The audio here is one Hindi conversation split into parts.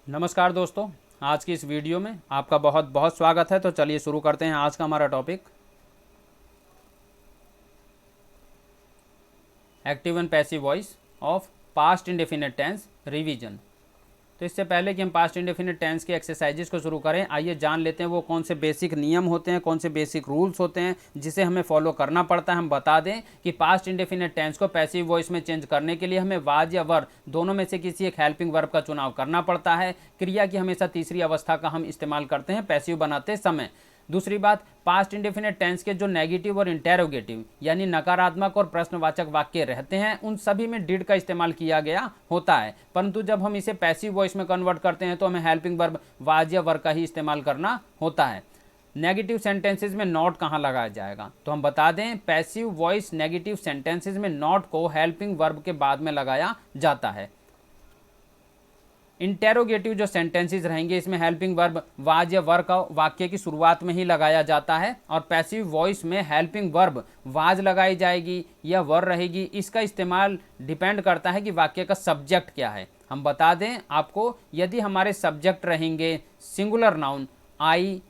नमस्कार दोस्तों, आज की इस वीडियो में आपका बहुत बहुत स्वागत है। तो चलिए शुरू करते हैं आज का हमारा topic active and passive voice of past indefinite tense revision. तो इससे पहले कि हम पास्ट इंडेफिनिट टेंस के एक्सरसाइजेस को शुरू करें, आइए जान लेते हैं वो कौन से बेसिक नियम होते हैं, कौन से बेसिक रूल्स होते हैं जिसे हमें फॉलो करना पड़ता है। हम बता दें कि पास्ट इंडेफिनिट टेंस को पैसिव वॉइस में चेंज करने के लिए हमें वाज या वर दोनों में से किसी एक हेल्पिंग वर्ब का चुनाव करना पड़ता है। क्रिया की हमेशा तीसरी अवस्था का हम इस्तेमाल करते हैं पैसिव बनाते समय। दूसरी बात, पास्ट इंडेफिनिट टेंस के जो नेगेटिव और इंटेरोगेटिव यानी नकारात्मक और प्रश्नवाचक वाक्य रहते हैं उन सभी में डिड का इस्तेमाल किया गया होता है, परंतु जब हम इसे पैसिव वॉइस में कन्वर्ट करते हैं तो हमें हेल्पिंग वर्ब वाज या वर का ही इस्तेमाल करना होता है। नेगेटिव सेंटेंसेज में नॉट कहाँ लगाया जाएगा, तो हम बता दें पैसिव वॉइस नेगेटिव सेंटेंसेज में नॉट को हेल्पिंग वर्ब के बाद में लगाया जाता है। इंटेरोगेटिव जो सेंटेंसेस रहेंगे इसमें हेल्पिंग वर्ब वाज या वर का वाक्य की शुरुआत में ही लगाया जाता है, और पैसिव वॉइस में हेल्पिंग वर्ब वाज लगाई जाएगी या वर रहेगी। इसका इस्तेमाल डिपेंड करता है कि वाक्य का सब्जेक्ट क्या है। हम बता दें आपको, यदि हमारे सब्जेक्ट रहेंगे singular noun I,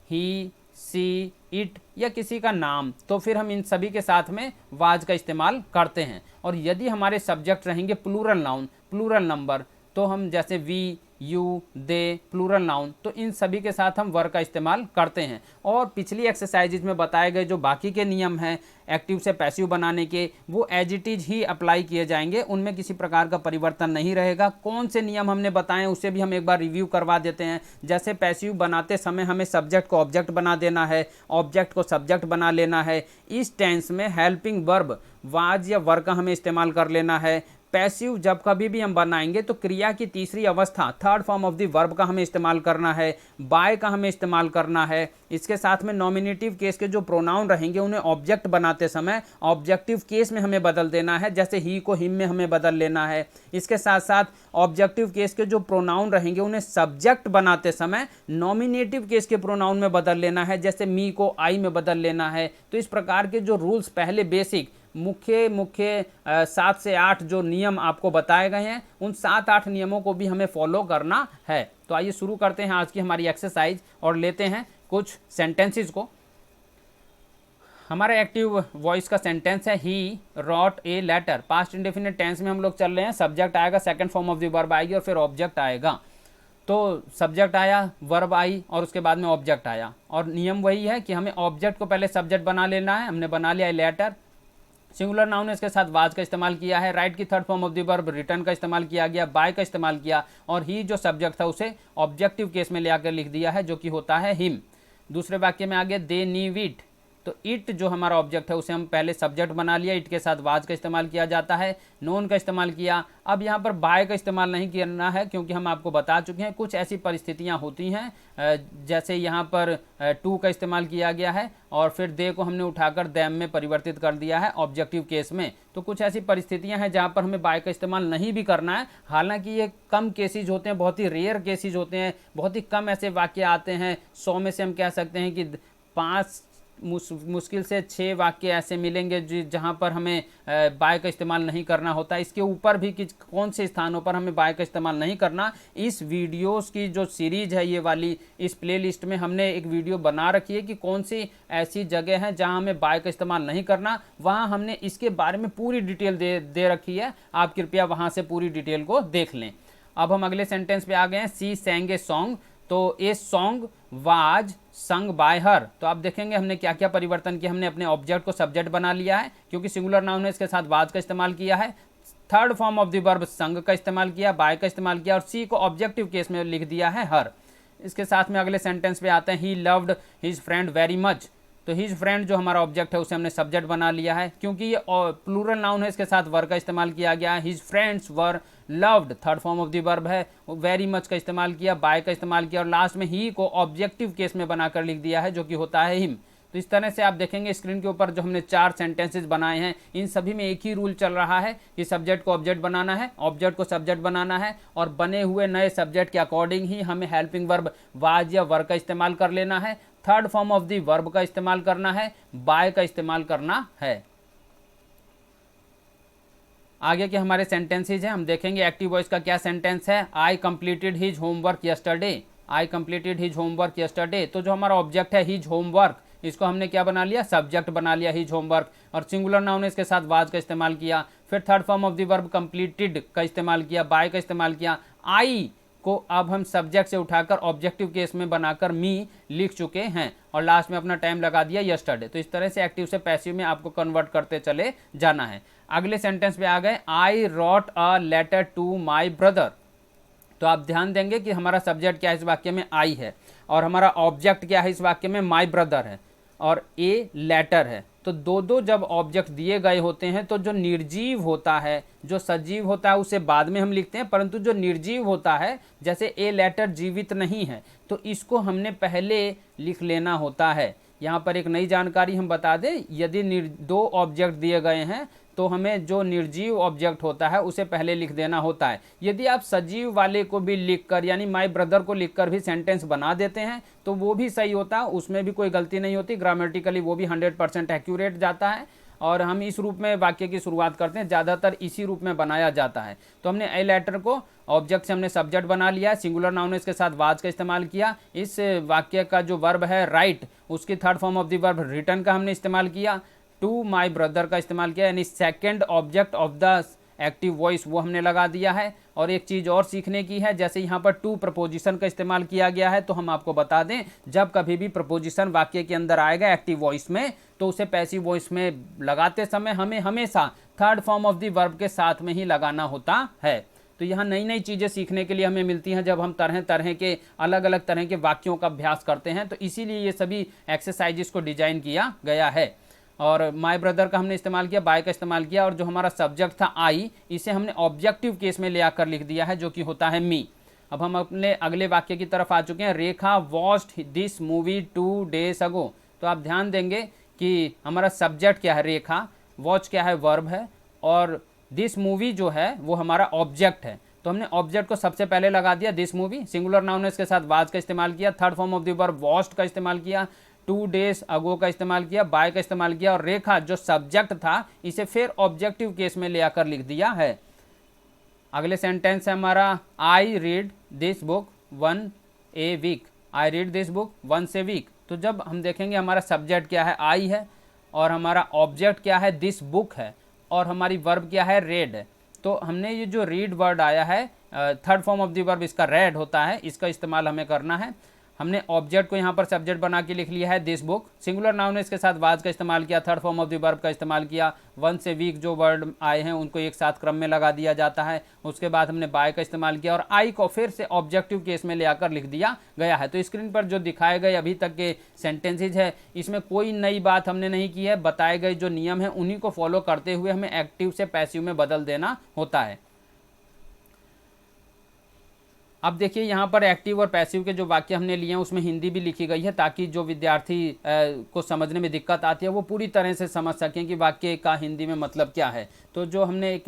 he, she, it या किसी का नाम, तो फिर हम इन सभी के साथ में वाज का इस्तेमाल करते हैं। और यदि हमारे सब्जेक्ट रहेंगे प्लूरल नाउन, प्लूरल नंबर, तो हम जैसे we, you, they, plural noun, तो इन सभी के साथ हम वर का इस्तेमाल करते हैं। और पिछली एक्सरसाइजेज में बताए गए जो बाकी के नियम हैं एक्टिव से पैसिव बनाने के, वो एज इट इज ही अप्लाई किए जाएंगे, उनमें किसी प्रकार का परिवर्तन नहीं रहेगा। कौन से नियम हमने बताए उसे भी हम एक बार रिव्यू करवा देते हैं। जैसे पैसिव बनाते समय हमें सब्जेक्ट को ऑब्जेक्ट बना देना है, ऑब्जेक्ट को सब्जेक्ट बना लेना है। इस टेंस में हेल्पिंग वर्ब वाज या वर का हमें इस्तेमाल कर लेना है। पैसिव जब कभी भी हम बनाएंगे तो क्रिया की तीसरी अवस्था third form of the verb का हमें इस्तेमाल करना है, बाय का हमें इस्तेमाल करना है। इसके साथ में नॉमिनेटिव केस के जो प्रोनाउन रहेंगे उन्हें ऑब्जेक्ट बनाते समय ऑब्जेक्टिव केस में हमें बदल देना है, जैसे ही को हिम में हमें बदल लेना है। इसके साथ साथ ऑब्जेक्टिव केस के जो प्रोनाउन रहेंगे उन्हें सब्जेक्ट बनाते समय नॉमिनेटिव केस के प्रोनाउन में बदल लेना है, जैसे मी को आई में बदल लेना है। तो इस प्रकार के जो रूल्स पहले बेसिक मुख्य 7 से 8 जो नियम आपको बताए गए हैं उन 7-8 नियमों को भी हमें फॉलो करना है। तो आइए शुरू करते हैं आज की हमारी एक्सरसाइज और लेते हैं कुछ सेंटेंसेस को। हमारा एक्टिव वॉइस का सेंटेंस है he wrote a letter. Past indefinite tense में हम लोग चल रहे हैं, सब्जेक्ट आएगा, second form of the verb आएगी और फिर ऑब्जेक्ट आएगा। तो सब्जेक्ट आया, वर्ब आई और उसके बाद में ऑब्जेक्ट आया, और नियम वही है कि हमें ऑब्जेक्ट को पहले सब्जेक्ट बना लेना है। हमने बना लिया लेटर, सिंगुलर नाउन है, इसके साथ वाज का इस्तेमाल किया है। राइट की third form of the verb return का इस्तेमाल किया गया, बाय का इस्तेमाल किया, और ही जो सब्जेक्ट था उसे ऑब्जेक्टिव केस में ले आकर लिख दिया है जो कि होता है हिम। दूसरे वाक्य में आगे दे नीव इट, तो इट जो हमारा ऑब्जेक्ट है उसे हम पहले सब्जेक्ट बना लिया, इट के साथ वाज का इस्तेमाल किया जाता है, नोन का इस्तेमाल किया। अब यहाँ पर बाय का इस्तेमाल नहीं करना है क्योंकि हम आपको बता चुके हैं कुछ ऐसी परिस्थितियाँ होती हैं, जैसे यहाँ पर टू का इस्तेमाल किया गया है और फिर दे को हमने उठाकर दैम में परिवर्तित कर दिया है ऑब्जेक्टिव केस में। तो कुछ ऐसी परिस्थितियाँ हैं जहाँ पर हमें बाय का इस्तेमाल नहीं भी करना है। हालांकि ये कम केसेज होते हैं, बहुत ही रेयर केसेज होते हैं, बहुत ही कम ऐसे वाक्य आते हैं। 100 में से हम कह सकते हैं कि 5 मुश्किल से 6 वाक्य ऐसे मिलेंगे जहाँ पर हमें बाय का इस्तेमाल नहीं करना होता। इसके ऊपर भी कि कौन से स्थानों पर हमें बाय का इस्तेमाल नहीं करना, इस वीडियोस की जो सीरीज है ये वाली, इस प्लेलिस्ट में हमने एक वीडियो बना रखी है कि कौन सी ऐसी जगह है जहाँ हमें बाय का इस्तेमाल नहीं करना। वहाँ हमने इसके बारे में पूरी डिटेल दे रखी है, आप कृपया वहाँ से पूरी डिटेल को देख लें। अब हम अगले सेंटेंस पे आ गए हैं, सी सैंग ए सॉन्ग। तो a song was sung by her. तो आप देखेंगे हमने क्या क्या परिवर्तन किया। हमने अपने ऑब्जेक्ट को सब्जेक्ट बना लिया है क्योंकि सिंगुलर नाउन है, इसके साथ वाज का इस्तेमाल किया है, third form of the verb संग का इस्तेमाल किया, बाय का इस्तेमाल किया, और सी को ऑब्जेक्टिव केस में लिख दिया है हर। इसके साथ में अगले सेंटेंस पे आते हैं, he loved his friend very much. तो हिज फ्रेंड जो हमारा ऑब्जेक्ट है उसे हमने सब्जेक्ट बना लिया है क्योंकि ये प्लूरल नाउन है, इसके साथ वर का इस्तेमाल किया गया है। His friends were loved, third form of the verb है, वेरी मच का इस्तेमाल किया, बाय का इस्तेमाल किया, और लास्ट में ही को ऑब्जेक्टिव केस में बनाकर लिख दिया है जो कि होता है हिम। तो इस तरह से आप देखेंगे स्क्रीन के ऊपर जो हमने 4 सेंटेंसेस बनाए हैं इन सभी में एक ही रूल चल रहा है कि सब्जेक्ट को ऑब्जेक्ट बनाना है, ऑब्जेक्ट को सब्जेक्ट बनाना है, और बने हुए नए सब्जेक्ट के अकॉर्डिंग ही हमें हेल्पिंग वर्ब वाज या वर का इस्तेमाल कर लेना है, third form of the verb का इस्तेमाल करना है, बाय का इस्तेमाल करना है। आगे के हमारे सेंटेंसेज हैं, हम देखेंगे एक्टिव वॉइस का क्या सेंटेंस है। I completed his homework yesterday, I completed his homework yesterday. तो जो हमारा ऑब्जेक्ट है हिज होमवर्क, इसको हमने क्या बना लिया, सब्जेक्ट बना लिया हिज होमवर्क, और सिंगुलर नाउन इसके साथ वाज का इस्तेमाल किया। फिर third form of the verb completed का इस्तेमाल किया, बाय का इस्तेमाल किया। आई को अब हम सब्जेक्ट से उठाकर ऑब्जेक्टिव केस में बनाकर मी लिख चुके हैं, और लास्ट में अपना टाइम लगा दिया यस्टरडे। तो इस तरह से एक्टिव से पैसिव में आपको कन्वर्ट करते चले जाना है। अगले सेंटेंस पे आ गए, I wrote a letter to my brother. तो आप ध्यान देंगे कि हमारा सब्जेक्ट क्या है इस वाक्य में, आई है, और हमारा ऑब्जेक्ट क्या है इस वाक्य में, माई ब्रदर है, और ए लेटर है। तो दो दो जब ऑब्जेक्ट दिए गए होते हैं तो जो निर्जीव होता है, जो सजीव होता है उसे बाद में हम लिखते हैं, परंतु जो निर्जीव होता है, जैसे ए लेटर जीवित नहीं है, तो इसको हमने पहले लिख लेना होता है। यहाँ पर एक नई जानकारी हम बता दें, यदि दो ऑब्जेक्ट दिए गए हैं तो हमें जो निर्जीव ऑब्जेक्ट होता है उसे पहले लिख देना होता है। यदि आप सजीव वाले को भी लिखकर, यानी माय ब्रदर को लिखकर भी सेंटेंस बना देते हैं तो वो भी सही होता है, उसमें भी कोई गलती नहीं होती, ग्रामेटिकली वो भी 100% एक्यूरेट जाता है। और हम इस रूप में वाक्य की शुरुआत करते हैं, ज़्यादातर इसी रूप में बनाया जाता है। तो हमने ए लेटर को ऑब्जेक्ट से हमने सब्जेक्ट बना लिया, सिंगुलर नाउन इसके साथ वाज का इस्तेमाल किया। इस वाक्य का जो वर्ब है राइट, उसकी third form of the verb return का हमने इस्तेमाल किया। टू माई ब्रदर का इस्तेमाल किया, यानी second object of the active voice वो हमने लगा दिया है। और एक चीज़ और सीखने की है, जैसे यहाँ पर टू प्रपोजिशन का इस्तेमाल किया गया है, तो हम आपको बता दें जब कभी भी प्रपोजिशन वाक्य के अंदर आएगा एक्टिव वॉइस में, तो उसे पैसिव वॉइस में लगाते समय हमें हमेशा third form of the verb के साथ में ही लगाना होता है। तो यहाँ नई नई चीज़ें सीखने के लिए हमें मिलती हैं जब हम तरह तरह के अलग अलग तरह के वाक्यों का अभ्यास करते हैं। तो इसीलिए ये सभी एक्सरसाइजेस को डिजाइन किया गया है। और माय ब्रदर का हमने इस्तेमाल किया, बाय का इस्तेमाल किया, और जो हमारा सब्जेक्ट था आई, इसे हमने ऑब्जेक्टिव केस में ले आकर लिख दिया है, जो कि होता है मी। अब हम अपने अगले वाक्य की तरफ आ चुके हैं। रेखा वॉच्ड दिस मूवी 2 days अगो। तो आप ध्यान देंगे कि हमारा सब्जेक्ट क्या है, रेखा, वॉच क्या है, वर्ब है, और दिस मूवी जो है वो हमारा ऑब्जेक्ट है। तो हमने ऑब्जेक्ट को सबसे पहले लगा दिया दिस मूवी, सिंगुलर नाउन इसके साथ वाज का इस्तेमाल किया, third form of the verb watched का इस्तेमाल किया, 2 days अगो का इस्तेमाल किया, बाय का इस्तेमाल किया, और रेखा जो सब्जेक्ट था इसे फिर ऑब्जेक्टिव केस में ले आकर लिख दिया है। अगले सेंटेंस है हमारा, I read this book 1 a week. I read this book 1 a week. तो जब हम देखेंगे हमारा सब्जेक्ट क्या है, आई है, और हमारा ऑब्जेक्ट क्या है, दिस बुक है, और हमारी वर्ब क्या है, रेड है। तो हमने ये जो रीड वर्ड आया है, third form of the verb इसका रेड होता है, इसका इस्तेमाल हमें करना है। हमने ऑब्जेक्ट को यहाँ पर सब्जेक्ट बना के लिख लिया है दिस बुक, सिंगुलर नाउन इसके साथ वाज का इस्तेमाल किया, third form of the verb का इस्तेमाल किया, 1 से वीक जो वर्ड आए हैं उनको एक साथ क्रम में लगा दिया जाता है। उसके बाद हमने बाय का इस्तेमाल किया, और आई को फिर से ऑब्जेक्टिव केस में ले आकर लिख दिया गया है। तो स्क्रीन पर जो दिखाए गए अभी तक के सेंटेंसेज है, इसमें कोई नई बात हमने नहीं की है, बताए गए जो नियम है उन्हीं को फॉलो करते हुए हमें एक्टिव से पैसिव में बदल देना होता है। अब देखिए यहाँ पर एक्टिव और पैसिव के जो वाक्य हमने लिए हैं उसमें हिंदी भी लिखी गई है, ताकि जो विद्यार्थी को समझने में दिक्कत आती है वो पूरी तरह से समझ सकें कि वाक्य का हिंदी में मतलब क्या है। तो जो हमने एक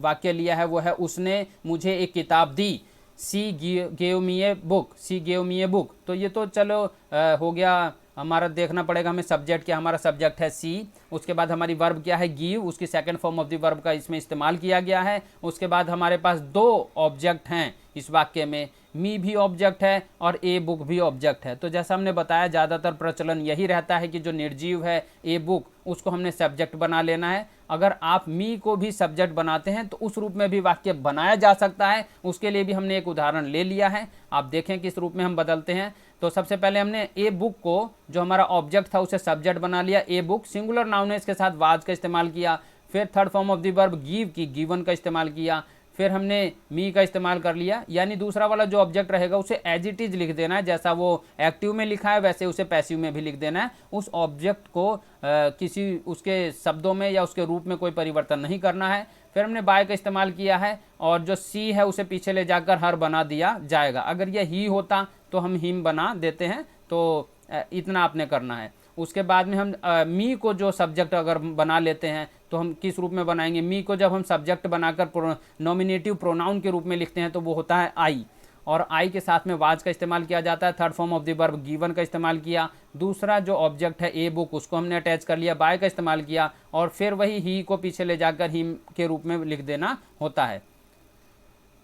वाक्य लिया है वो है, उसने मुझे एक किताब दी, she gave me a book, she gave me a book. तो ये तो चलो हो गया, हमारा देखना पड़ेगा हमें सब्जेक्ट क्या, हमारा सब्जेक्ट है सी। उसके बाद हमारी वर्ब क्या है, गिव, उसकी second form of the verb का इसमें इस्तेमाल किया गया है। उसके बाद हमारे पास 2 ऑब्जेक्ट हैं इस वाक्य में, मी भी ऑब्जेक्ट है और ए बुक भी ऑब्जेक्ट है। तो जैसा हमने बताया ज़्यादातर प्रचलन यही रहता है कि जो निर्जीव है ए बुक, उसको हमने सब्जेक्ट बना लेना है। अगर आप मी को भी सब्जेक्ट बनाते हैं तो उस रूप में भी वाक्य बनाया जा सकता है, उसके लिए भी हमने एक उदाहरण ले लिया है। आप देखें किस रूप में हम बदलते हैं। तो सबसे पहले हमने ए बुक को, जो हमारा ऑब्जेक्ट था, उसे सब्जेक्ट बना लिया, ए बुक, सिंगुलर नाउन है इसके साथ वाज का इस्तेमाल किया। फिर third form of the verb give की गिवन का इस्तेमाल किया। फिर हमने मी का इस्तेमाल कर लिया, यानी दूसरा वाला जो ऑब्जेक्ट रहेगा उसे एज इट इज लिख देना है, जैसा वो एक्टिव में लिखा है वैसे उसे पैसिव में भी लिख देना है। उस ऑब्जेक्ट को किसी उसके शब्दों में या उसके रूप में कोई परिवर्तन नहीं करना है। फिर हमने बाय का इस्तेमाल किया है, और जो सी है उसे पीछे ले जाकर हर बना दिया जाएगा। अगर यह ही होता तो हम हिम बना देते हैं, तो इतना आपने करना है। उसके बाद में हम मी को जो सब्जेक्ट अगर बना लेते हैं तो हम किस रूप में बनाएंगे, मी को जब हम सब्जेक्ट बनाकर नॉमिनेटिव प्रोनाउन के रूप में लिखते हैं तो वो होता है आई। और आई के साथ में वाज का इस्तेमाल किया जाता है। Third form of the verb given का इस्तेमाल किया। दूसरा जो ऑब्जेक्ट है ए बुक, उसको हमने अटैच कर लिया, बाय का इस्तेमाल किया, और फिर वही ही को पीछे ले जाकर हिम के रूप में लिख देना होता है।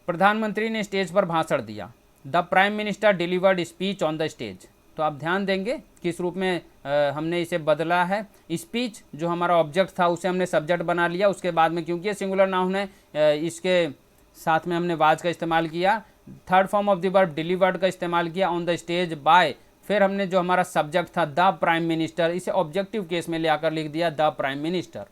प्रधानमंत्री ने स्टेज पर भाषण दिया। The prime minister delivered speech on the stage. तो आप ध्यान देंगे किस रूप में हमने इसे बदला है। स्पीच जो हमारा ऑब्जेक्ट था उसे हमने सब्जेक्ट बना लिया, उसके बाद में क्योंकि ये सिंगुलर नाउन है इसके साथ में हमने वाज का इस्तेमाल किया। Third form of the verb delivered का इस्तेमाल किया, ऑन द स्टेज, बाय, फिर हमने जो हमारा सब्जेक्ट था द प्राइम मिनिस्टर, इसे ऑब्जेक्टिव केस में ले आकर लिख दिया द प्राइम मिनिस्टर।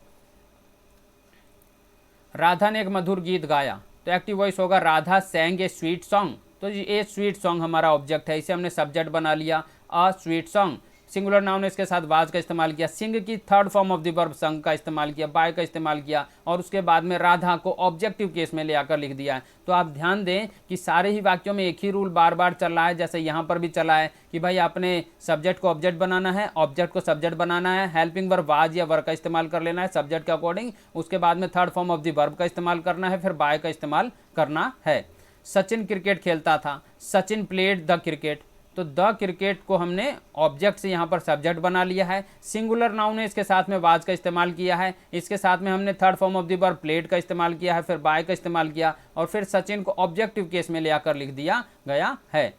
राधा ने एक मधुर गीत गाया, तो एक्टिव वॉइस होगा राधा सैंग ए स्वीट सॉन्ग। तो ये स्वीट सॉन्ग हमारा ऑब्जेक्ट है, इसे हमने सब्जेक्ट बना लिया a sweet song. Singular noun है, इसके साथ वाज का इस्तेमाल किया। सिंग की third form of the verb संग का इस्तेमाल किया, बाय का इस्तेमाल किया, और उसके बाद में राधा को ऑब्जेक्टिव केस में ले आकर लिख दिया है। तो आप ध्यान दें कि सारे ही वाक्यों में एक ही रूल बार बार चल रहा है, जैसे यहाँ पर भी चला है कि भाई आपने सब्जेक्ट को ऑब्जेक्ट बनाना है, ऑब्जेक्ट को सब्जेक्ट बनाना है, हेल्पिंग वर्ब वाज या वर का इस्तेमाल कर लेना है सब्जेक्ट के अकॉर्डिंग, उसके बाद में third form of the verb का इस्तेमाल करना है, फिर बाय का इस्तेमाल करना है। सचिन क्रिकेट खेलता था, सचिन प्लेड द क्रिकेट। तो द क्रिकेट को हमने ऑब्जेक्ट से यहाँ पर सब्जेक्ट बना लिया है। सिंगुलर नाउन है, इसके साथ में वाज का इस्तेमाल किया है, इसके साथ में हमने third form of the verb played का इस्तेमाल किया है, फिर बाय का इस्तेमाल किया, और फिर सचिन को ऑब्जेक्टिव केस में ले आकर लिख दिया गया है।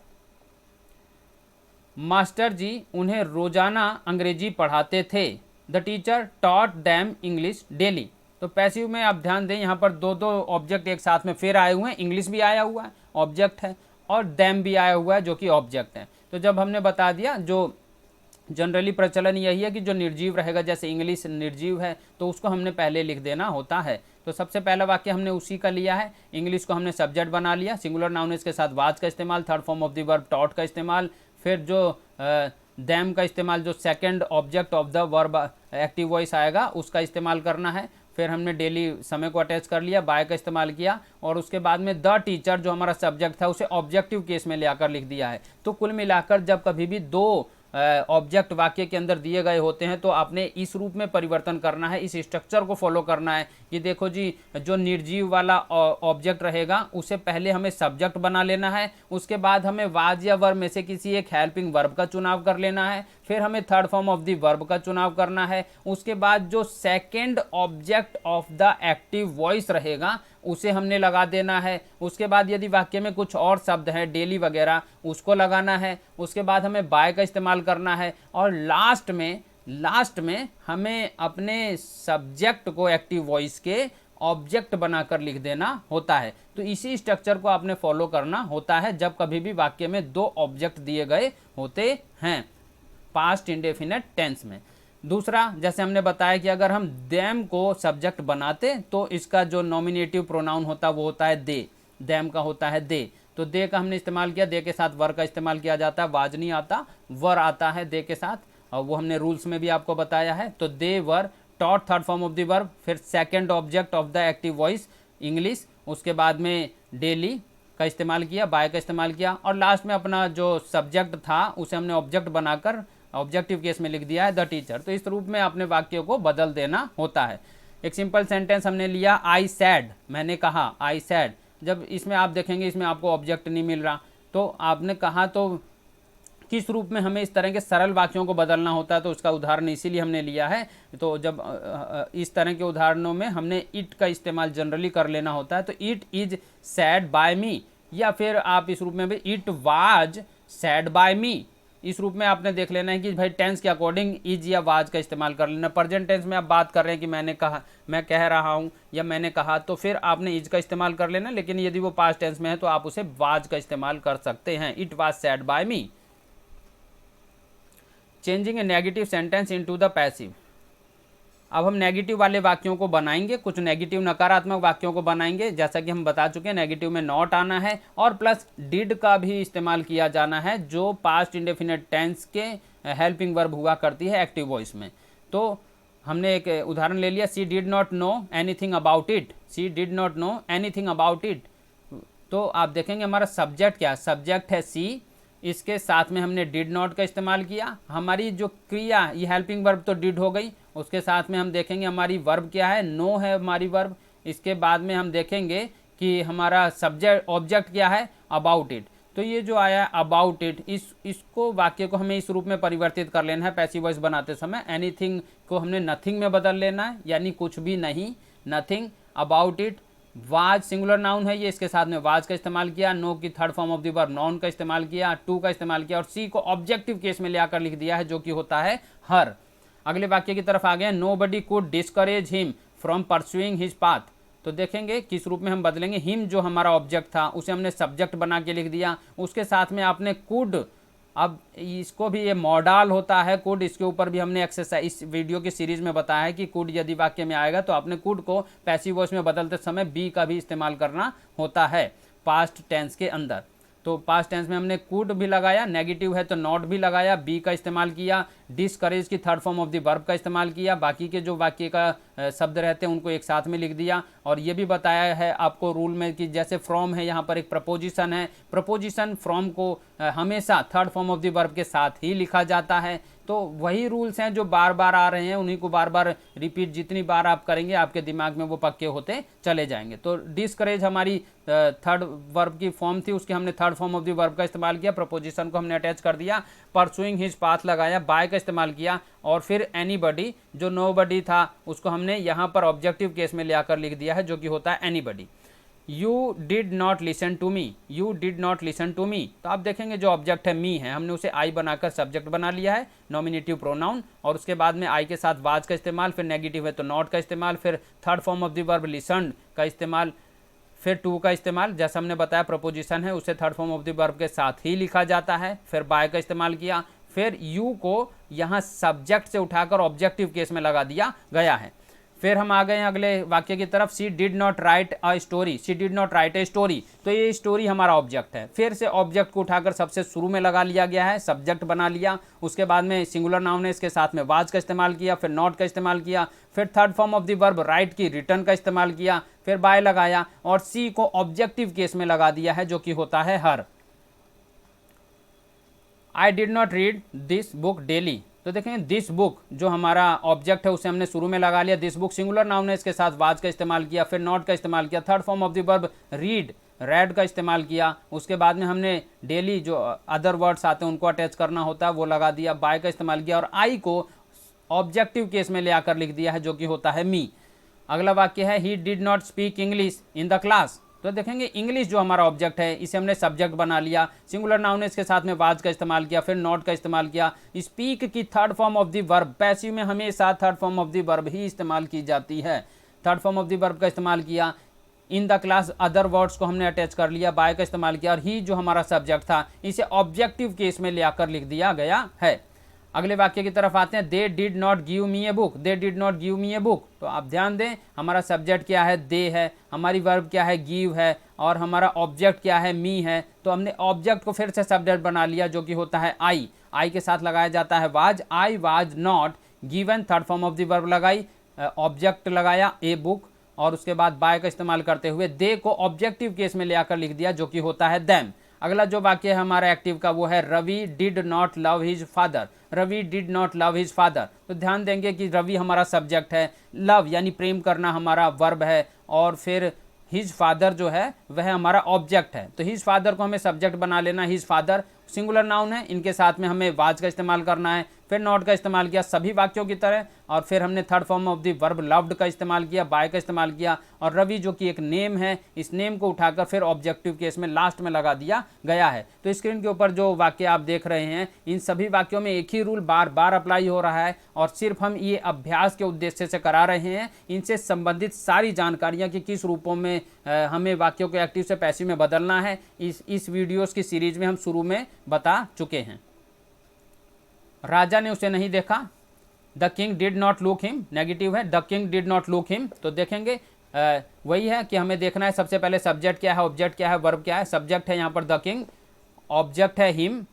मास्टर जी उन्हें रोजाना अंग्रेजी पढ़ाते थे। The teacher taught them English daily. तो पैसिव में आप ध्यान दें, यहाँ पर दो दो ऑब्जेक्ट एक साथ में फिर आए हुए हैं, इंग्लिश भी आया हुआ है ऑब्जेक्ट है, और दैम भी आया हुआ है जो कि ऑब्जेक्ट है। तो जब हमने बता दिया, जो जनरली प्रचलन यही है कि जो निर्जीव रहेगा, जैसे इंग्लिश निर्जीव है तो उसको हमने पहले लिख देना होता है। तो सबसे पहला वाक्य हमने उसी का लिया है, इंग्लिश को हमने सब्जेक्ट बना लिया, सिंगुलर नाउन इसके साथ वाज का इस्तेमाल, third form of the verb taught का इस्तेमाल, फिर जो दैम का इस्तेमाल, जो second object of the verb active voice आएगा उसका इस्तेमाल करना है, फिर हमने डेली समय को अटैच कर लिया, बाय का इस्तेमाल किया, और उसके बाद में द टीचर जो हमारा सब्जेक्ट था उसे ऑब्जेक्टिव केस में ले आकर लिख दिया है। तो कुल मिलाकर जब कभी भी दो ऑब्जेक्ट वाक्य के अंदर दिए गए होते हैं तो आपने इस रूप में परिवर्तन करना है, इस स्ट्रक्चर को फॉलो करना है कि देखो जी, जो निर्जीव वाला ऑब्जेक्ट रहेगा उसे पहले हमें सब्जेक्ट बना लेना है, उसके बाद हमें वाज या वर्ब में से किसी एक हेल्पिंग वर्ब का चुनाव कर लेना है, फिर हमें third form of the verb का चुनाव करना है, उसके बाद जो second object of the active voice रहेगा उसे हमने लगा देना है, उसके बाद यदि वाक्य में कुछ और शब्द है डेली वगैरह उसको लगाना है, उसके बाद हमें बाय का इस्तेमाल करना है, और लास्ट में हमें अपने सब्जेक्ट को एक्टिव वॉइस के ऑब्जेक्ट बनाकर लिख देना होता है। तो इसी स्ट्रक्चर को आपने फॉलो करना होता है जब कभी भी वाक्य में दो ऑब्जेक्ट दिए गए होते हैं पास्ट इंडेफिनिट टेंस में। दूसरा, जैसे हमने बताया कि अगर हम देम को सब्जेक्ट बनाते तो इसका जो नॉमिनेटिव प्रोनाउन होता वो होता है दे, देम का होता है दे। तो दे का हमने इस्तेमाल किया, दे के साथ वर का इस्तेमाल किया जाता है, वाज नहीं आता, वर आता है दे के साथ, और वो हमने रूल्स में भी आपको बताया है। तो they were taught third form of the verb, फिर second object of the active voice English, उसके बाद में डेली का इस्तेमाल किया, बाय का इस्तेमाल किया, और लास्ट में अपना जो सब्जेक्ट था उसे हमने ऑब्जेक्ट बनाकर ऑब्जेक्टिव केस में लिख दिया है द टीचर। तो इस रूप में अपने वाक्यों को बदल देना होता है। एक सिंपल सेंटेंस हमने लिया, आई सैड, मैंने कहा, आई सैड। जब इसमें आप देखेंगे इसमें आपको ऑब्जेक्ट नहीं मिल रहा, तो आपने कहा तो किस रूप में हमें इस तरह के सरल वाक्यों को बदलना होता है, तो उसका उदाहरण इसीलिए हमने लिया है। तो जब इस तरह के उदाहरणों में हमने इट का इस्तेमाल जनरली कर लेना होता है। तो इट इज सैड बाय मी, या फिर आप इस रूप में भी इट वाज सैड बाय मी। इस रूप में आपने देख लेना है कि भाई टेंस के अकॉर्डिंग इज या वाज का इस्तेमाल कर लेना। प्रेजेंट टेंस में आप बात कर रहे हैं कि मैंने कहा, मैं कह रहा हूँ, या मैंने कहा, तो फिर आपने इज का इस्तेमाल कर लेना, लेकिन यदि वो पास्ट टेंस में है तो आप उसे वाज का इस्तेमाल कर सकते हैं। It was said by me. Changing a negative sentence into the passive. अब हम नेगेटिव वाले वाक्यों को बनाएंगे, कुछ नेगेटिव नकारात्मक वाक्यों को बनाएंगे। जैसा कि हम बता चुके हैं, नेगेटिव में नॉट आना है, और प्लस डिड का भी इस्तेमाल किया जाना है जो पास्ट इंडेफिनिट टेंस के हेल्पिंग वर्ब हुआ करती है एक्टिव वॉइस में। तो हमने एक उदाहरण ले लिया, she did not know anything about it, she did not know anything about it. तो आप देखेंगे हमारा सब्जेक्ट क्या है, सब्जेक्ट है सी, इसके साथ में हमने डिड नॉट का इस्तेमाल किया। हमारी जो क्रिया, ये हेल्पिंग वर्ब तो डिड हो गई, उसके साथ में हम देखेंगे हमारी वर्ब क्या है, नो है हमारी वर्ब। इसके बाद में हम देखेंगे कि हमारा सब्जेक्ट ऑब्जेक्ट क्या है, अबाउट इट। तो ये जो आया अबाउट इट, इसको वाक्य को हमें इस रूप में परिवर्तित कर लेना है पैसिव वॉइस बनाते समय। एनीथिंग को हमने नथिंग में बदल लेना है, यानी कुछ भी नहीं, nothing. About it, was singular noun है ये, इसके साथ में वाज का इस्तेमाल किया। नो की third form of the verb non का इस्तेमाल किया, टू का इस्तेमाल किया, और सी को ऑब्जेक्टिव केस में ले आकर लिख दिया है जो कि होता है हर। अगले वाक्य की तरफ आ गए, nobody could discourage him from pursuing his path. तो देखेंगे किस रूप में हम बदलेंगे। हिम जो हमारा ऑब्जेक्ट था उसे हमने सब्जेक्ट बना के लिख दिया, उसके साथ में आपने कुड, अब इसको भी ये मॉडल होता है कुड, इसके ऊपर भी हमने एक्सरसाइज इस वीडियो की सीरीज में बताया है कि कुड यदि वाक्य में आएगा तो आपने कुड को पैसिव वॉइस में बदलते समय बी का भी इस्तेमाल करना होता है पास्ट टेंस के अंदर। तो पास्ट टेंस में हमने कुड भी लगाया, नेगेटिव है तो नॉट भी लगाया, बी का इस्तेमाल किया, डिस्करेज की third form of the verb का इस्तेमाल किया, बाकी के जो वाक्य का शब्द रहते हैं उनको एक साथ में लिख दिया। और ये भी बताया है आपको रूल में कि जैसे फ्रॉम है, यहाँ पर एक प्रपोजिशन है, प्रपोजिशन फ्रॉम को हमेशा third form of the verb के साथ ही लिखा जाता है। तो वही रूल्स हैं जो बार बार आ रहे हैं, उन्हीं को बार बार रिपीट जितनी बार आप करेंगे आपके दिमाग में वो पक्के होते चले जाएंगे। तो डिस्करेज हमारी थर्ड वर्ब की फॉर्म थी, उसके हमने third form of the verb का इस्तेमाल किया, प्रपोजिशन को हमने अटैच कर दिया, परसुइंग हिज पाथ लगाया, बाय का इस्तेमाल किया, और फिर एनीबडी जो नोबडी था उसको हमने यहाँ पर ऑब्जेक्टिव केस में ले आकर लिख दिया है जो कि होता है anybody. You did not listen to me, you did not listen to me. तो आप देखेंगे जो ऑब्जेक्ट है मी है, हमने उसे आई बनाकर सब्जेक्ट बना लिया है, नॉमिनेटिव प्रोनाउन, और उसके बाद में आई के साथ वाज का इस्तेमाल, फिर नेगेटिव है तो नॉट का इस्तेमाल, फिर third form of the verb listened का इस्तेमाल, फिर टू का इस्तेमाल, जैसा हमने बताया प्रपोजिशन है उसे third form of the verb के साथ ही लिखा जाता है, फिर बाय का इस्तेमाल किया, फिर यू को यहाँ सब्जेक्ट से उठाकर ऑब्जेक्टिव केस में लगा दिया गया है। फिर हम आ गए हैं अगले वाक्य की तरफ, she did not write a story, she did not write a story. तो ये स्टोरी हमारा ऑब्जेक्ट है, फिर से ऑब्जेक्ट को उठाकर सबसे शुरू में लगा लिया गया है, सब्जेक्ट बना लिया, उसके बाद में सिंगुलर नाउन है, इसके साथ में वाज का इस्तेमाल किया, फिर नॉट का इस्तेमाल किया, फिर third form of the verb right की रिटर्न का इस्तेमाल किया, फिर बाय लगाया, और सी को ऑब्जेक्टिव केस में लगा दिया है जो कि होता है her. I did not read this book daily. तो देखेंगे दिस बुक जो हमारा ऑब्जेक्ट है उसे हमने शुरू में लगा लिया, दिस बुक सिंगुलर नाउन है, इसके साथ वाज का इस्तेमाल किया, फिर नॉट का इस्तेमाल किया, third form of the verb read red का इस्तेमाल किया, उसके बाद में हमने डेली जो अदर वर्ड्स आते हैं उनको अटैच करना होता है वो लगा दिया, बाय का इस्तेमाल किया, और आई को ऑब्जेक्टिव केस में ले आकर लिख दिया है जो कि होता है मी। अगला वाक्य है ही did not speak English in the class. तो देखेंगे इंग्लिश जो हमारा ऑब्जेक्ट है इसे हमने सब्जेक्ट बना लिया, सिंगुलर नाउन है, इसके साथ में वाज का इस्तेमाल किया, फिर नॉट का इस्तेमाल किया। स्पीक की third form of the verb, passive में हमेशा third form of the verb ही इस्तेमाल की जाती है, third form of the verb का इस्तेमाल किया। In the class other words को हमने अटैच कर लिया, बाय का इस्तेमाल किया, और ही जो हमारा सब्जेक्ट था इसे ऑब्जेक्टिव केस में ले आकर लिख दिया गया है। अगले वाक्य की तरफ आते हैं, they did not give me a book, they did not give me a book. तो आप ध्यान दें हमारा सब्जेक्ट क्या है, दे है, हमारी वर्ब क्या है, गिव है, और हमारा ऑब्जेक्ट क्या है, मी है। तो हमने ऑब्जेक्ट को फिर से सब्जेक्ट बना लिया जो कि होता है आई, आई के साथ लगाया जाता है was, I was not given, third form of the verb लगाई, ऑब्जेक्ट लगाया ए बुक, और उसके बाद बाय का इस्तेमाल करते हुए दे को ऑब्जेक्टिव केस में ले आकर लिख दिया जो कि होता है देम। अगला जो वाक्य है हमारा एक्टिव का वो है Ravi did not love his father, Ravi did not love his father. तो ध्यान देंगे कि रवि हमारा सब्जेक्ट है, लव यानी प्रेम करना हमारा वर्ब है, और फिर हिज फादर जो है वह हमारा ऑब्जेक्ट है। तो हिज फादर को हमें सब्जेक्ट बना लेना, हिज फादर सिंगुलर नाउन है, इनके साथ में हमें वाज का इस्तेमाल करना है, फिर नॉट का इस्तेमाल किया सभी वाक्यों की तरह, और फिर हमने third form of the verb loved का इस्तेमाल किया, बाय का इस्तेमाल किया, और रवि जो कि एक नेम है इस नेम को उठाकर फिर ऑब्जेक्टिव केस में लास्ट में लगा दिया गया है। तो स्क्रीन के ऊपर जो वाक्य आप देख रहे हैं इन सभी वाक्यों में एक ही रूल बार बार अप्लाई हो रहा है, और सिर्फ हम ये अभ्यास के उद्देश्य से करा रहे हैं। इनसे संबंधित सारी जानकारियाँ कि किस रूपों में हमें वाक्यों को एक्टिव से पैसिव में बदलना है इस वीडियोज़ की सीरीज में हम शुरू में बता चुके हैं। राजा ने उसे नहीं देखा, the king did not look him, negative है, the king did not look him. तो देखेंगे वही है कि हमें देखना है सबसे पहले सब्जेक्ट क्या है, ऑब्जेक्ट क्या है, वर्ब क्या है। सब्जेक्ट है यहाँ पर द किंग, ऑब्जेक्ट है हिम,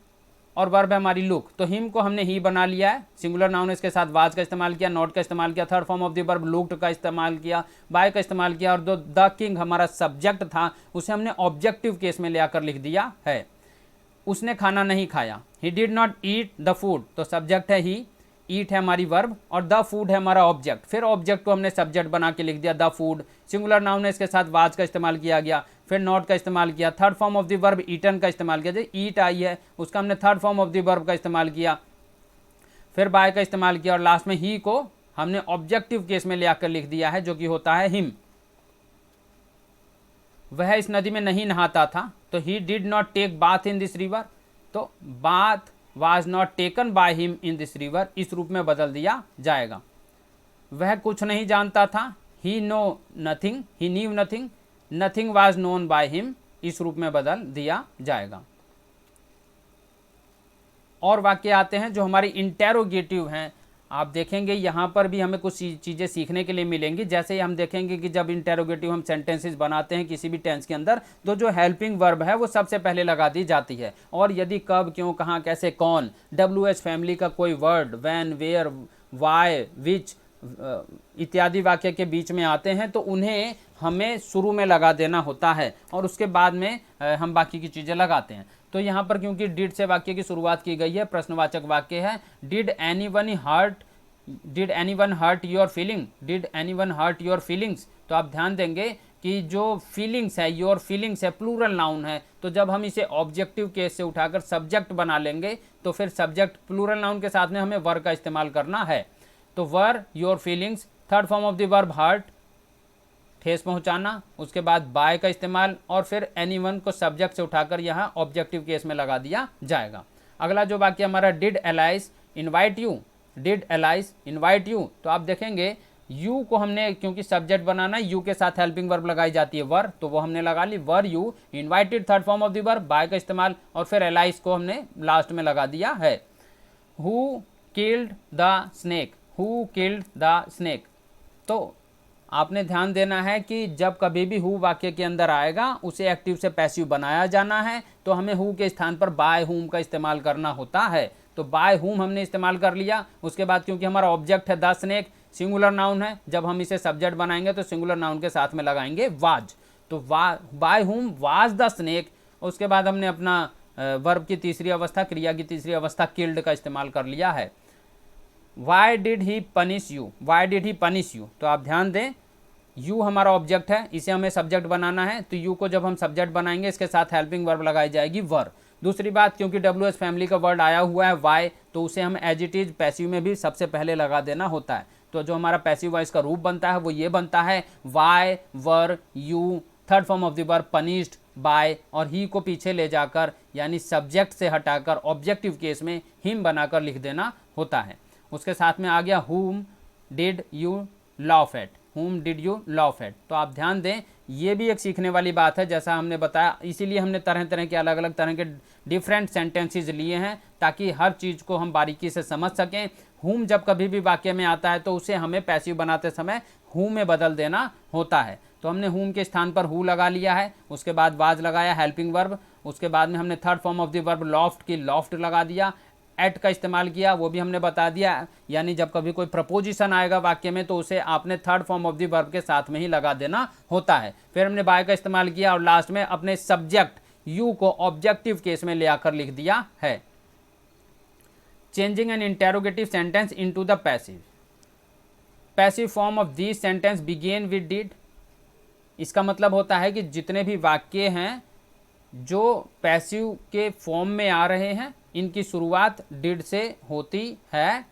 और वर्ब है हमारी लुक। तो हिम को हमने ही बना लिया है, सिंगुलर नाउन इसके साथ वाज का इस्तेमाल किया, नॉट का इस्तेमाल किया, third form of the verb looked का इस्तेमाल किया, बाय का इस्तेमाल किया, और जो द किंग हमारा सब्जेक्ट था उसे हमने ऑब्जेक्टिव केस में ले आकर लिख दिया है। उसने खाना नहीं खाया, ही did not eat the food. तो सब्जेक्ट है ही, ईट है हमारी वर्ब और द फूड है हमारा ऑब्जेक्ट। फिर ऑब्जेक्ट को हमने सब्जेक्ट बना के लिख दिया द फूड, सिंगुलर नाउन है, इसके साथ वाज का इस्तेमाल किया गया, फिर नॉट का इस्तेमाल किया, third form of the verb eaten का इस्तेमाल किया, जैसे ईट आई है उसका हमने third form of the verb का इस्तेमाल किया, फिर बाय का इस्तेमाल किया और लास्ट में ही को हमने ऑब्जेक्टिव केस में ले आकर लिख दिया है जो कि होता है हिम। वह इस नदी में नहीं नहाता था, तो he did not take bath in this river, तो bath was not taken by him in this river इस रूप में बदल दिया जाएगा। वह कुछ नहीं जानता था, he know nothing, he knew nothing, nothing was known by him इस रूप में बदल दिया जाएगा। और वाक्य आते हैं जो हमारी इंटेरोगेटिव हैं। आप देखेंगे यहाँ पर भी हमें कुछ चीज़ें सीखने के लिए मिलेंगी। जैसे ही हम देखेंगे कि जब इंटेरोगेटिव हम सेंटेंसेस बनाते हैं किसी भी टेंस के अंदर, तो जो हेल्पिंग वर्ब है वो सबसे पहले लगा दी जाती है। और यदि कब, क्यों, कहाँ, कैसे, कौन, WH फैमिली का कोई वर्ड व्हेन, वेयर, वाई, विच इत्यादि वाक्य के बीच में आते हैं तो उन्हें हमें शुरू में लगा देना होता है और उसके बाद में हम बाकी की चीज़ें लगाते हैं। तो यहाँ पर क्योंकि डिड से वाक्य की शुरुआत की गई है, प्रश्नवाचक वाक्य है, did anyone hurt your feeling, did anyone hurt your feelings. तो आप ध्यान देंगे कि जो फीलिंग्स है, योर फीलिंग्स है, प्लूरल नाउन है, तो जब हम इसे ऑब्जेक्टिव केस से उठाकर सब्जेक्ट बना लेंगे तो फिर सब्जेक्ट प्लूरल नाउन के साथ में हमें वर का इस्तेमाल करना है। तो were, your feelings, third form of the verb hurt, ठेस पहुंचाना, उसके बाद बाय का इस्तेमाल और फिर एनीवन को सब्जेक्ट से उठाकर यहाँ ऑब्जेक्टिव केस में लगा दिया जाएगा। अगला जो वाक्य हमारा, did alias invite you, did alias invite you, तो आप देखेंगे यू को हमने क्योंकि सब्जेक्ट बनाना है, यू के साथ हेल्पिंग वर्ब लगाई जाती है वर, तो वो हमने लगा ली were you, invited third form of the verb by का इस्तेमाल और फिर एलाइस को हमने लास्ट में लगा दिया है। Who killed the snake, who killed the snake, तो आपने ध्यान देना है कि जब कभी भी हु वाक्य के अंदर आएगा उसे एक्टिव से पैसिव बनाया जाना है, तो हमें हु के स्थान पर बाय हुम का इस्तेमाल करना होता है। तो बाय हुम हमने इस्तेमाल कर लिया। उसके बाद क्योंकि हमारा ऑब्जेक्ट है द स्नेक, सिंगुलर नाउन है, जब हम इसे सब्जेक्ट बनाएंगे तो सिंगुलर नाउन के साथ में लगाएंगे वाज, तो bye whom was the snake. उसके बाद हमने अपना वर्ब की तीसरी अवस्था, क्रिया की तीसरी अवस्था किल्ड का इस्तेमाल कर लिया है। Why did he punish you, why did he punish you, तो आप ध्यान दें यू हमारा ऑब्जेक्ट है, इसे हमें सब्जेक्ट बनाना है, तो यू को जब हम सब्जेक्ट बनाएंगे इसके साथ हेल्पिंग वर्ब लगाई जाएगी वर। दूसरी बात, क्योंकि WH फैमिली का वर्ड आया हुआ है वाई, तो उसे हम एज इट इज पैसिव में भी सबसे पहले लगा देना होता है। तो जो हमारा पैसिव वॉइस का रूप बनता है वो ये बनता है why were you, third form of the verb punished bye और ही को पीछे ले जाकर यानी सब्जेक्ट से हटाकर ऑब्जेक्टिव केस में हिम बनाकर लिख देना होता है। उसके साथ में आ गया whom did you laugh at, whom did you laugh at, तो आप ध्यान दें ये भी एक सीखने वाली बात है। जैसा हमने बताया इसीलिए हमने तरह तरह के अलग अलग तरह के डिफरेंट सेंटेंसेस लिए हैं ताकि हर चीज़ को हम बारीकी से समझ सकें। whom जब कभी भी वाक्य में आता है तो उसे हमें पैसिव बनाते समय who में बदल देना होता है। तो हमने whom के स्थान पर who लगा लिया है, उसके बाद वाज लगाया हेल्पिंग वर्ब, उसके बाद में हमने third form of the verb loft की लॉफ्ट लगा दिया, एट का इस्तेमाल किया वो भी हमने बता दिया, यानी जब कभी कोई प्रपोजिशन आएगा वाक्य में तो उसे आपने third form of the verb के साथ में ही लगा देना होता है। फिर हमने बाय का इस्तेमाल किया और लास्ट में अपने सब्जेक्ट यू को ऑब्जेक्टिव केस में ले आकर लिख दिया है। Changing an interrogative sentence into the passive, passive form of this sentence begin with did, इसका मतलब होता है कि जितने भी वाक्य हैं जो पैसिव के फॉर्म में आ रहे हैं इनकी शुरुआत डिड से होती है।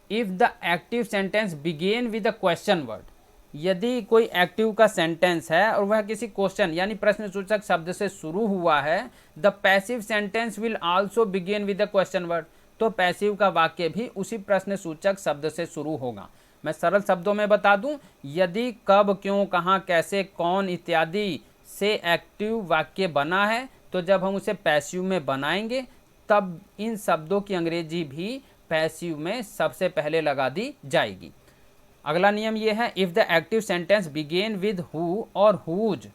If the active sentence begin with a question word, यदि कोई एक्टिव का सेंटेंस है और वह किसी क्वेश्चन यानी प्रश्नसूचक शब्द से शुरू हुआ है, the passive sentence will also begin with a question word, तो पैसिव का वाक्य भी उसी प्रश्नसूचक शब्द से शुरू होगा। मैं सरल शब्दों में बता दूं, यदि कब, क्यों, कहाँ, कैसे, कौन इत्यादि से एक्टिव वाक्य बना है तो जब हम उसे पैसिव में बनाएंगे तब इन शब्दों की अंग्रेजी भी पैसिव में सबसे पहले लगा दी जाएगी। अगला नियम यह है, if the active sentence begin with who और whose,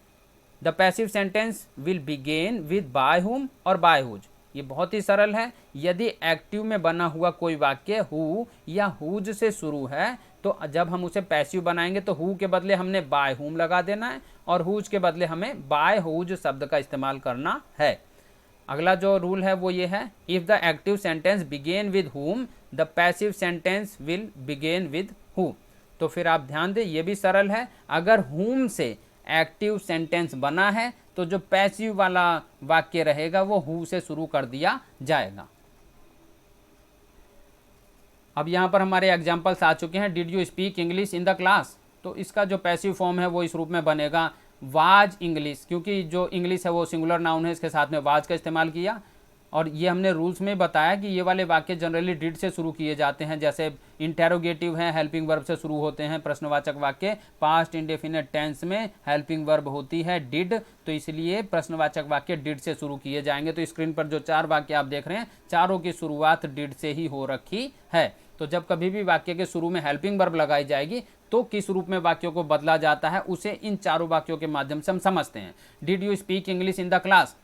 the passive sentence will begin with by whom और बाय हुज। ये बहुत ही सरल है। यदि एक्टिव में बना हुआ कोई वाक्य हु या हुज से शुरू है तो जब हम उसे पैसिव बनाएंगे तो हु के बदले हमने बाय हुम लगा देना है और हुज के बदले हमें बाय हुज शब्द का इस्तेमाल करना है। अगला जो रूल है वो ये है, if the active sentence begin with whom the passive sentence will begin with who. तो फिर आप ध्यान दें, ये भी सरल है, अगर हुम से एक्टिव सेंटेंस बना है तो जो पैसिव वाला वाक्य रहेगा वो हु से शुरू कर दिया जाएगा। अब यहाँ पर हमारे एग्जाम्पल्स आ चुके हैं। Did you speak English in the class, तो इसका जो पैसिव फॉर्म है वो इस रूप में बनेगा, वाज इंग्लिश, क्योंकि जो इंग्लिश है वो सिंगुलर नाउन है, इसके साथ में वाज का इस्तेमाल किया। और ये हमने रूल्स में बताया कि ये वाले वाक्य जनरली डिड से शुरू किए जाते हैं, जैसे इंटेरोगेटिव है हेल्पिंग वर्ब से शुरू होते हैं, प्रश्नवाचक वाक्य पास्ट इंडेफिनिट टेंस में हेल्पिंग वर्ब होती है डिड, तो इसलिए प्रश्नवाचक वाक्य डिड से शुरू किए जाएंगे। तो स्क्रीन पर जो 4 वाक्य आप देख रहे हैं, चारों की शुरुआत डिड से ही हो रखी है। तो जब कभी भी वाक्य के शुरू में हेल्पिंग वर्ब लगाई जाएगी तो किस रूप में वाक्यों को बदला जाता है उसे इन चारों वाक्यों के माध्यम से हम समझते हैं। Did you speak English in the class,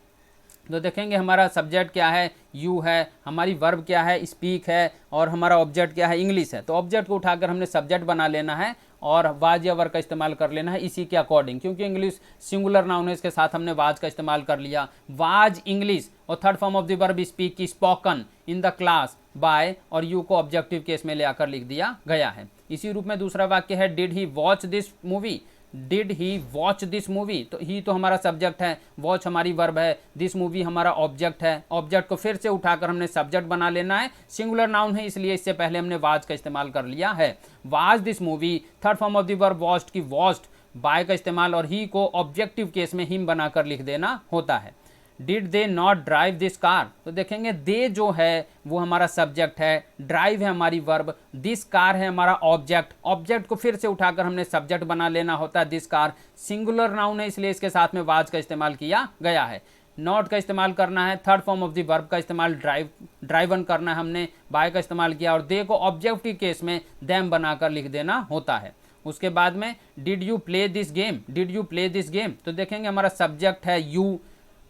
तो देखेंगे हमारा सब्जेक्ट क्या है, यू है, हमारी वर्ब क्या है, स्पीक है, और हमारा ऑब्जेक्ट क्या है, इंग्लिश है। तो ऑब्जेक्ट को उठाकर हमने सब्जेक्ट बना लेना है और वाज या वर्ब का इस्तेमाल कर लेना है इसी के अकॉर्डिंग, क्योंकि इंग्लिश सिंगुलर नाउन है, इसके साथ हमने वाज का इस्तेमाल कर लिया, वाज इंग्लिश। और third form of the verb speak की spoken in the class by, और यू को ऑब्जेक्टिव केस में ले आकर लिख दिया गया है। इसी रूप में दूसरा वाक्य है, did he watch this movie, did he watch this movie, तो ही तो हमारा सब्जेक्ट है, वॉच हमारी वर्ब है, दिस मूवी हमारा ऑब्जेक्ट है। ऑब्जेक्ट को फिर से उठाकर हमने सब्जेक्ट बना लेना है, सिंगुलर नाउन है इसलिए इससे पहले हमने वाज का इस्तेमाल कर लिया है, was this movie. Third form of the verb watched की वॉच्ड बाय का इस्तेमाल, और ही को ऑब्जेक्टिव केस में हिम बनाकर लिख देना होता है। Did they not drive this car, तो देखेंगे दे जो है वो हमारा सब्जेक्ट है, ड्राइव है हमारी वर्ब, दिस कार है हमारा ऑब्जेक्ट। ऑब्जेक्ट को फिर से उठाकर हमने सब्जेक्ट बना लेना होता है, दिस कार सिंगुलर नाउन है इसलिए इसके साथ में वाज का इस्तेमाल किया गया है। नॉट का इस्तेमाल करना है, third form of the verb का इस्तेमाल ड्राइवन करना है, हमने बाय का इस्तेमाल किया, और दे को ऑब्जेक्टिव केस में दैम बनाकर लिख देना होता है। उसके बाद में did you play this game, did you play this game, तो देखेंगे हमारा सब्जेक्ट है यू,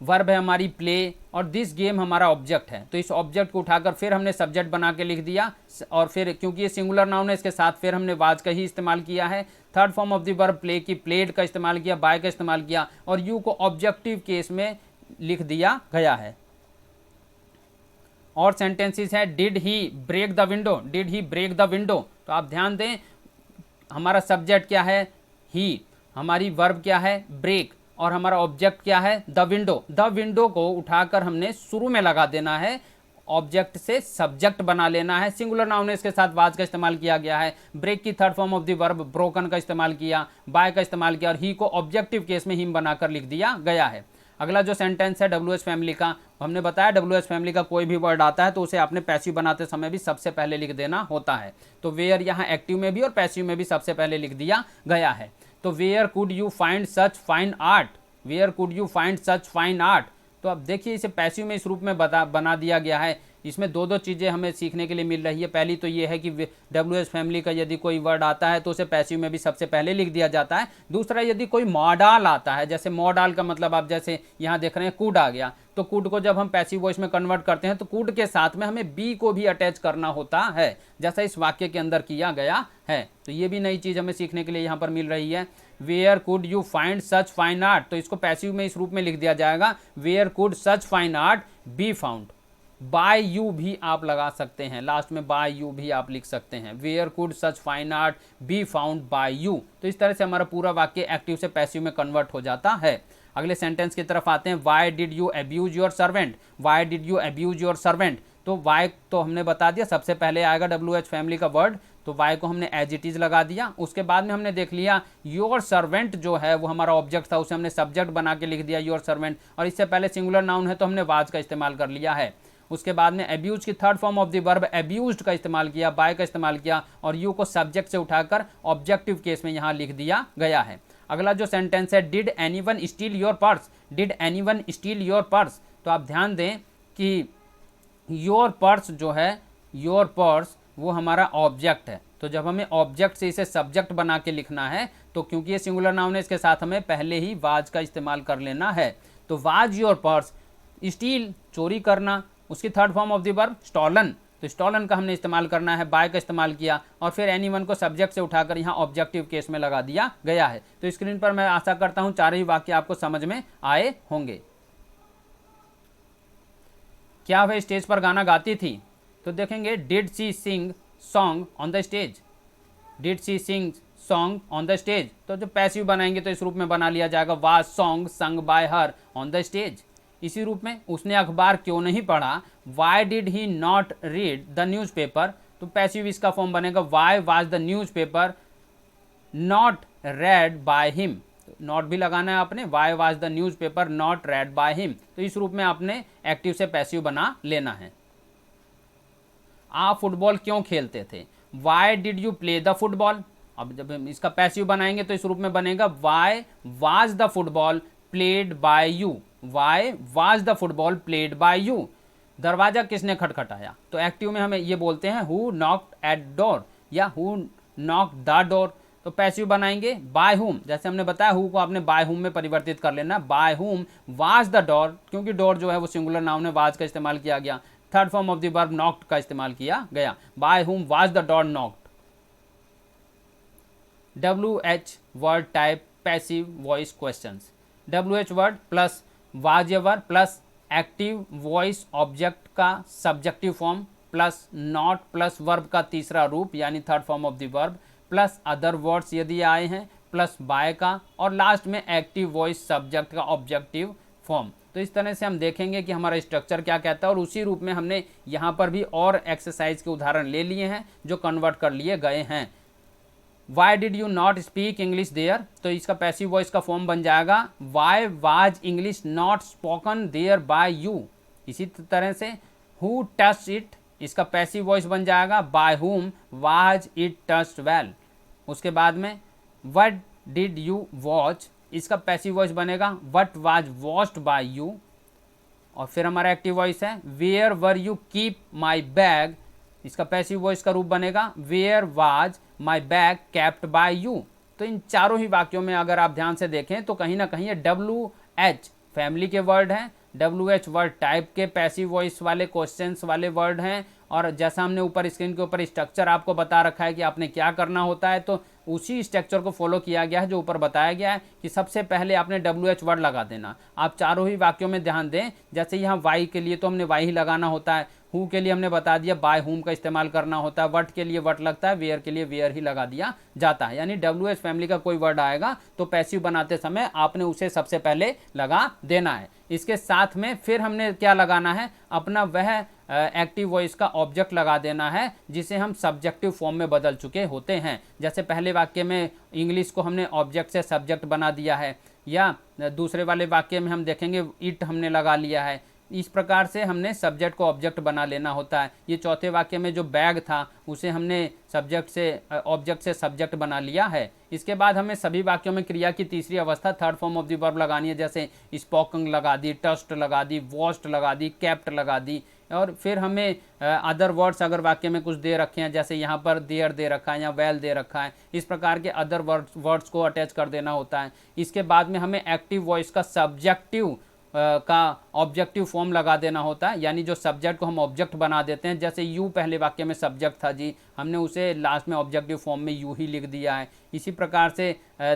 वर्ब है हमारी प्ले, और दिस गेम हमारा ऑब्जेक्ट है। तो इस ऑब्जेक्ट को उठाकर फिर हमने सब्जेक्ट बना के लिख दिया, और फिर क्योंकि ये सिंगुलर नाउन है इसके साथ फिर हमने वाज का ही इस्तेमाल किया है। Third form of the verb play की प्लेड का इस्तेमाल किया, बाय का इस्तेमाल किया, और यू को ऑब्जेक्टिव केस में लिख दिया गया है। और सेंटेंसेस है, did he break the window, did he break the window, तो आप ध्यान दें हमारा सब्जेक्ट क्या है ही, हमारी वर्ब क्या है ब्रेक, और हमारा ऑब्जेक्ट क्या है द विंडो। द विंडो को उठाकर हमने शुरू में लगा देना है, ऑब्जेक्ट से सब्जेक्ट बना लेना है, सिंगुलर नाउन है इसके साथ वाज का इस्तेमाल किया गया है। ब्रेक की third form of the verb broken का इस्तेमाल किया, बाय का इस्तेमाल किया, और ही को ऑब्जेक्टिव केस में हिम बनाकर लिख दिया गया है। अगला जो सेंटेंस है WH फैमिली का, हमने बताया WH फैमिली का कोई भी वर्ड आता है तो उसे आपने पैसिव बनाते समय भी सबसे पहले लिख देना होता है। तो वेयर यहाँ एक्टिव में भी और पैसिव में भी सबसे पहले लिख दिया गया है। तो where could you find such fine art, where could you find such fine art, तो अब देखिए इसे पैसिव में इस रूप में बना दिया गया है। इसमें दो चीज़ें हमें सीखने के लिए मिल रही है। पहली तो ये है कि WH फैमिली का यदि कोई वर्ड आता है तो उसे पैसिव में भी सबसे पहले लिख दिया जाता है। दूसरा, यदि कोई मॉडल आता है, जैसे मॉडल का मतलब आप जैसे यहाँ देख रहे हैं कुड आ गया, तो कुड को जब हम पैसिव वॉइस में कन्वर्ट करते हैं तो कुड के साथ में हमें बी को भी अटैच करना होता है, जैसा इस वाक्य के अंदर किया गया है। तो ये भी नई चीज़ हमें सीखने के लिए यहाँ पर मिल रही है। Where could you find such fine art, तो इसको पैसिव में इस रूप में लिख दिया जाएगा, where could such fine art be found. By you भी आप लगा सकते हैं, लास्ट में बाय यू भी आप लिख सकते हैं, where could such fine art be found by you. तो इस तरह से हमारा पूरा वाक्य एक्टिव से पैसिव में कन्वर्ट हो जाता है। अगले सेंटेंस की तरफ आते हैं, why did you abuse your servant, Y did you abuse your servant, तो वाई तो हमने बता दिया सबसे पहले आएगा WH फैमिली का वर्ड, तो वाई को हमने एज इट इज लगा दिया। उसके बाद में हमने देख लिया योर सर्वेंट जो है वो हमारा ऑब्जेक्ट था, उसे हमने सब्जेक्ट बना के लिख दिया योर सर्वेंट, और इससे पहले सिंगुलर नाउन है तो हमने वाज का इस्तेमाल कर लिया है। उसके बाद में अब्यूज की third form of the verb abused का इस्तेमाल किया, बाय का इस्तेमाल किया, और यू को सब्जेक्ट से उठाकर ऑब्जेक्टिव केस में यहाँ लिख दिया गया है। अगला जो सेंटेंस है, did anyone steel your purse, did anyone steel your purse, तो आप ध्यान दें कि योर पर्स जो है, योर पर्स वो हमारा ऑब्जेक्ट है, तो जब हमें ऑब्जेक्ट से इसे सब्जेक्ट बना के लिखना है तो क्योंकि ये सिंगुलर नाउन है इसके साथ हमें पहले ही वाज का इस्तेमाल कर लेना है। तो वाज योर पर्स, स्टील चोरी करना, उसकी third form of the verb stolen, तो स्टॉलन का हमने इस्तेमाल करना है, बाय का इस्तेमाल किया, और फिर एनीवन को सब्जेक्ट से उठाकर यहाँ ऑब्जेक्टिव केस में लगा दिया गया है। तो स्क्रीन पर मैं आशा करता हूँ चार ही वाक्य आपको समझ में आए होंगे। क्या वह स्टेज पर गाना गाती थी? तो देखेंगे did she sing song on the stage, did she sing song on the stage. तो जो पैसिव बनाएंगे तो इस रूप में बना लिया जाएगा वाज सॉन्ग संग by her on the stage. इसी रूप में उसने अखबार क्यों नहीं पढ़ा, why did he not read the news paper. तो पैसिव इसका फॉर्म बनेगा why was the news paper not red by him. Not भी लगाना है आपने, why was the news paper not red by him. तो इस रूप में आपने एक्टिव से पैसिव बना लेना है। आप फुटबॉल क्यों खेलते थे, Y did you play the football. अब जब हम इसका पैसिव बनाएंगे तो इस रूप में बनेगा why was the football played by you, why was the football played by you. दरवाजा किसने खटखटाया, तो एक्टिव में हमें ये बोलते हैं हु नॉक्ड एट डोर या हु नॉक्ड द डोर। तो पैसिव बनाएंगे बाय हुम, जैसे हमने बताया हु को आपने बाय हुम में परिवर्तित कर लेना, bye whom was the door, क्योंकि डोर जो है वो सिंगुलर नाउन है, वाज का इस्तेमाल किया गया। Third form of the verb knocked का इस्तेमाल किया गया, by whom was the door knocked. WH word type passive voice questions. WH word plus was verb plus active voice object का subjective form plus not plus verb का तीसरा रूप यानी third form of the verb plus other words यदि आए हैं प्लस बाय का और लास्ट में एक्टिव वॉइस सब्जेक्ट का ऑब्जेक्टिव फॉर्म। तो इस तरह से हम देखेंगे कि हमारा स्ट्रक्चर क्या कहता है और उसी रूप में हमने यहाँ पर भी और एक्सरसाइज के उदाहरण ले लिए हैं जो कन्वर्ट कर लिए गए हैं। Why did you not speak English there, तो इसका पैसिव वॉइस का फॉर्म बन जाएगा why was English not spoken there by you. इसी तरह से हु टच इट, इसका पैसिव वॉइस बन जाएगा bye whom was it touched well. उसके बाद में व्हाट डिड यू वॉच, इसका पैसिव वॉइस बनेगा what was watched by you. और फिर हमारा एक्टिव वॉइस है where were you keep my bag, इसका पैसिव वॉइस का रूप बनेगा where was my bag kept by you. तो इन चारों ही वाक्यों में अगर आप ध्यान से देखें तो कहीं ना कहीं ये WH फैमिली के वर्ड हैं, WH वर्ड टाइप के पैसिव वॉइस वाले क्वेश्चंस वाले वर्ड हैं। और जैसा हमने ऊपर स्क्रीन के ऊपर स्ट्रक्चर आपको बता रखा है कि आपने क्या करना होता है, तो उसी स्ट्रक्चर को फॉलो किया गया है जो ऊपर बताया गया है कि सबसे पहले आपने WH वर्ड लगा देना। आप चारों ही वाक्यों में ध्यान दें, जैसे यहाँ वाई के लिए तो हमने वाई ही लगाना होता है, हु के लिए हमने बता दिया बाय हुम का इस्तेमाल करना होता है, वट के लिए वट लगता है, वेयर के लिए वेयर ही लगा दिया जाता है। यानी WH फैमिली का कोई वर्ड आएगा तो पैसिव बनाते समय आपने उसे सबसे पहले लगा देना है। इसके साथ में फिर हमने क्या लगाना है, अपना वह एक्टिव वॉइस का ऑब्जेक्ट लगा देना है जिसे हम सब्जेक्टिव फॉर्म में बदल चुके होते हैं। जैसे पहले वाक्य में इंग्लिश को हमने ऑब्जेक्ट से सब्जेक्ट बना दिया है, या दूसरे वाले वाक्य में हम देखेंगे इट हमने लगा लिया है। इस प्रकार से हमने सब्जेक्ट को ऑब्जेक्ट बना लेना होता है। ये चौथे वाक्य में जो बैग था उसे हमने सब्जेक्ट से ऑब्जेक्ट से सब्जेक्ट बना लिया है। इसके बाद हमें सभी वाक्यों में क्रिया की तीसरी अवस्था third form of the verb लगानी है, जैसे स्पोकन लगा दी, टस्ट लगा दी, वॉश्ड लगा दी, कैप्ट लगा दी। और फिर हमें अदर वर्ड्स अगर वाक्य में कुछ दे रखे हैं, जैसे यहाँ पर देयर दे रखा है या वेल दे रखा है, इस प्रकार के अदर वर्ड्स को अटैच कर देना होता है। इसके बाद में हमें एक्टिव वॉइस का सब्जेक्टिव का ऑब्जेक्टिव फॉर्म लगा देना होता है, यानी जो सब्जेक्ट को हम ऑब्जेक्ट बना देते हैं, जैसे यू पहले वाक्य में सब्जेक्ट था जी, हमने उसे लास्ट में ऑब्जेक्टिव फॉर्म में यू ही लिख दिया है। इसी प्रकार से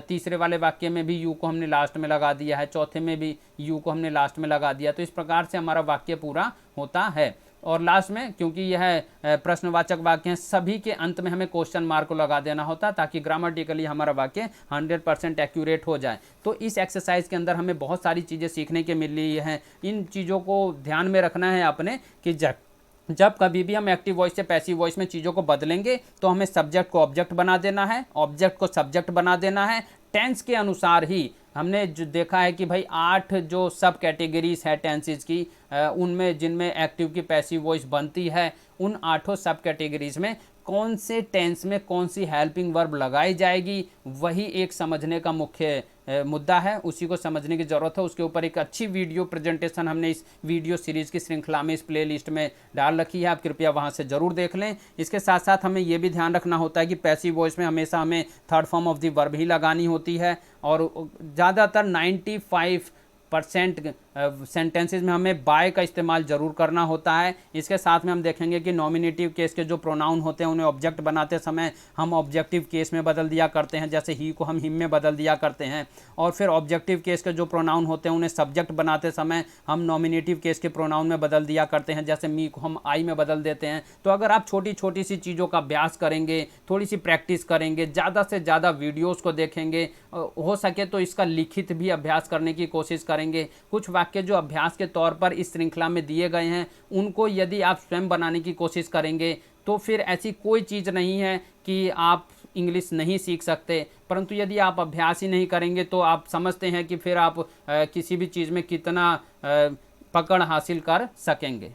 तीसरे वाले वाक्य में भी यू को हमने लास्ट में लगा दिया है, चौथे में भी यू को हमने लास्ट में लगा दिया। तो इस प्रकार से हमारा वाक्य पूरा होता है। और लास्ट में क्योंकि यह प्रश्नवाचक वाक्य हैं, सभी के अंत में हमें क्वेश्चन मार्क को लगा देना होता है ताकि ग्रामेटिकली हमारा वाक्य 100% एक्यूरेट हो जाए। तो इस एक्सरसाइज के अंदर हमें बहुत सारी चीज़ें सीखने के मिल रही हैं। इन चीज़ों को ध्यान में रखना है आपने कि जब कभी भी हम एक्टिव वॉइस से पैसिव वॉइस में चीज़ों को बदलेंगे तो हमें सब्जेक्ट को ऑब्जेक्ट बना देना है, ऑब्जेक्ट को सब्जेक्ट बना देना है। टेंस के अनुसार ही हमने जो देखा है कि भाई 8 जो सब कैटेगरीज है टेंसेज की, उनमें जिनमें एक्टिव की पैसिव वॉइस बनती है, उन 8 सब कैटेगरीज में कौन से टेंस में कौन सी हेल्पिंग वर्ब लगाई जाएगी, वही एक समझने का मुख्य मुद्दा है। उसी को समझने की ज़रूरत है। उसके ऊपर एक अच्छी वीडियो प्रेजेंटेशन हमने इस वीडियो सीरीज़ की श्रृंखला में इस प्लेलिस्ट में डाल रखी है, आप कृपया वहां से ज़रूर देख लें। इसके साथ साथ हमें यह भी ध्यान रखना होता है कि पैसिव वॉइस में हमेशा हमें third form of the verb ही लगानी होती है और ज़्यादातर 95% सेंटेंसेस में हमें बाय का इस्तेमाल ज़रूर करना होता है। इसके साथ में हम देखेंगे कि नॉमिनेटिव केस के जो प्रोनाउन होते हैं उन्हें ऑब्जेक्ट बनाते समय हम ऑब्जेक्टिव केस में बदल दिया करते हैं, जैसे ही को हम हिम में बदल दिया करते हैं। और फिर ऑब्जेक्टिव केस के जो प्रोनाउन होते हैं उन्हें सब्जेक्ट बनाते समय हम नॉमिनेटिव केस के प्रोनाउन में बदल दिया करते हैं, जैसे मी को हम आई में बदल देते हैं। तो अगर आप छोटी छोटी सी चीज़ों का अभ्यास करेंगे, थोड़ी सी प्रैक्टिस करेंगे, ज़्यादा से ज़्यादा वीडियोज़ को देखेंगे, हो सके तो इसका लिखित भी अभ्यास करने की कोशिश करेंगे। कुछ वाक्य जो अभ्यास के तौर पर इस श्रृंखला में दिए गए हैं उनको यदि आप स्वयं बनाने की कोशिश करेंगे तो फिर ऐसी कोई चीज़ नहीं है कि आप इंग्लिश नहीं सीख सकते। परंतु यदि आप अभ्यास ही नहीं करेंगे तो आप समझते हैं कि फिर आप किसी भी चीज़ में कितना पकड़ हासिल कर सकेंगे।